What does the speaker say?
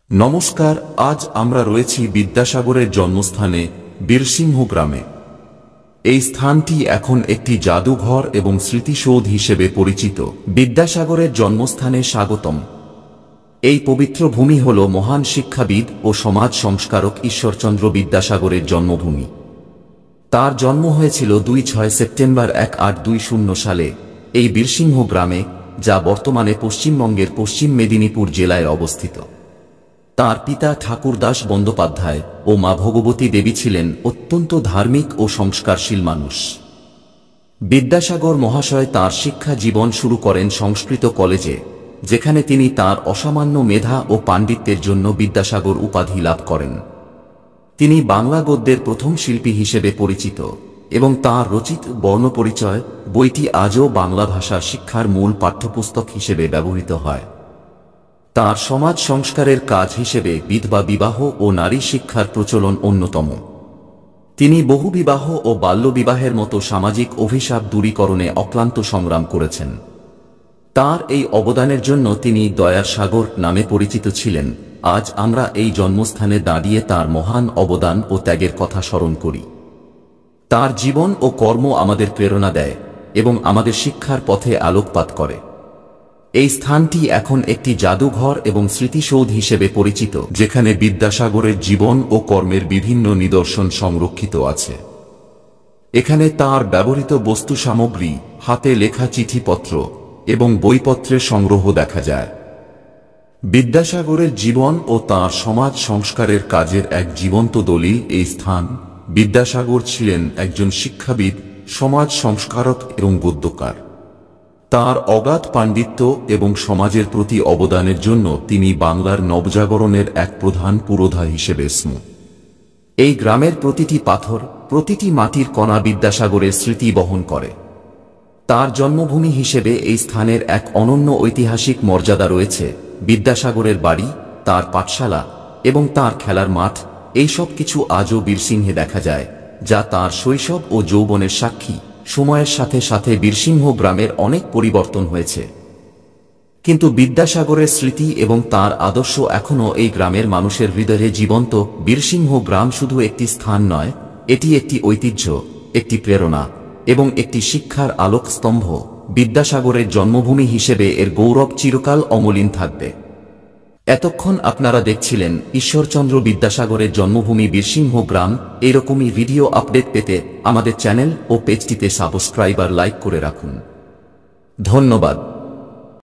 নমস্কার। আজ আমরা রয়েছি বিদ্যাসাগরের জন্মস্থানে বীরসিংহ গ্রামে। এই স্থানটি এখন একটি জাদুঘর এবং স্মৃতিসৌধ হিসেবে পরিচিত। বিদ্যাসাগরের জন্মস্থানে স্বাগতম। এই পবিত্র ভূমি হল মহান শিক্ষাবিদ ও সমাজ সংস্কারক ঈশ্বরচন্দ্র বিদ্যাসাগরের জন্মভূমি। তার জন্ম হয়েছিল ২৬ সেপ্টেম্বর ১৮২০ সালে এই বীরসিংহ গ্রামে, যা বর্তমানে পশ্চিমবঙ্গের পশ্চিম মেদিনীপুর জেলায় অবস্থিত। তার পিতা ঠাকুরদাস বন্দ্যোপাধ্যায় ও মা ভগবতী দেবী ছিলেন অত্যন্ত ধার্মিক ও সংস্কারশীল মানুষ। বিদ্যাসাগর মহাশয় তাঁর শিক্ষা জীবন শুরু করেন সংস্কৃত কলেজে, যেখানে তিনি তাঁর অসামান্য মেধা ও পাণ্ডিত্যের জন্য বিদ্যাসাগর উপাধি লাভ করেন। তিনি বাংলা গদ্যের প্রথম শিল্পী হিসেবে পরিচিত এবং তাঁর রচিত বর্ণপরিচয় বইটি আজও বাংলা ভাষা শিক্ষার মূল পাঠ্যপুস্তক হিসেবে ব্যবহৃত হয়। তাঁর সমাজ সংস্কারের কাজ হিসেবে বিধবা বিবাহ ও নারী শিক্ষার প্রচলন অন্যতম। তিনি বহুবিবাহ ও বাল্যবিবাহের মতো সামাজিক অভিশাপ দূরীকরণে অক্লান্ত সংগ্রাম করেছেন। তাঁর এই অবদানের জন্য তিনি দয়ার সাগর নামে পরিচিত ছিলেন। আজ আমরা এই জন্মস্থানে দাঁড়িয়ে তাঁর মহান অবদান ও ত্যাগের কথা স্মরণ করি। তাঁর জীবন ও কর্ম আমাদের প্রেরণা দেয় এবং আমাদের শিক্ষার পথে আলোকপাত করে। এই স্থানটি এখন একটি জাদুঘর এবং স্মৃতিসৌধ হিসেবে পরিচিত, যেখানে বিদ্যাসাগরের জীবন ও কর্মের বিভিন্ন নিদর্শন সংরক্ষিত আছে। এখানে তাঁর ব্যবহৃত বস্তু সামগ্রী, হাতে লেখা চিঠিপত্র এবং বইপত্রের সংগ্রহ দেখা যায়। বিদ্যাসাগরের জীবন ও তাঁর সমাজ সংস্কারের কাজের এক জীবন্ত দলিল এই স্থান। বিদ্যাসাগর ছিলেন একজন শিক্ষাবিদ, সমাজ সংস্কারক এবং গদ্যকার। তাঁর অগাধ পাণ্ডিত্য এবং সমাজের প্রতি অবদানের জন্য তিনি বাংলার নবজাগরণের এক প্রধান পুরোধা হিসেবে স্মৃত। এই গ্রামের প্রতিটি পাথর, প্রতিটি মাটির কণা বিদ্যাসাগরের স্মৃতি বহন করে। তার জন্মভূমি হিসেবে এই স্থানের এক অনন্য ঐতিহাসিক মর্যাদা রয়েছে। বিদ্যাসাগরের বাড়ি, তার পাঠশালা এবং তার খেলার মাঠ, এই সব কিছু আজও বীরসিংহে দেখা যায়, যা তার শৈশব ও যৌবনের সাক্ষী। সময়ের সাথে সাথে বীরসিংহ গ্রামের অনেক পরিবর্তন হয়েছে, কিন্তু বিদ্যাসাগরের স্মৃতি এবং তার আদর্শ এখনও এই গ্রামের মানুষের হৃদয়ে জীবন্ত। বীরসিংহ গ্রাম শুধু একটি স্থান নয়, এটি একটি ঐতিহ্য, একটি প্রেরণা এবং একটি শিক্ষার আলোকস্তম্ভ। বিদ্যাসাগরের জন্মভূমি হিসেবে এর গৌরব চিরকাল অমলিন থাকবে। এতক্ষণ আপনারা দেখছিলেন ঈশ্বরচন্দ্র বিদ্যাসাগরের জন্মভূমি বীরসিংহ গ্রাম। এরকমই ভিডিও আপডেট পেতে আমাদের চ্যানেল ও পেজটিতে সাবস্ক্রাইব আর লাইক করে রাখুন। ধন্যবাদ।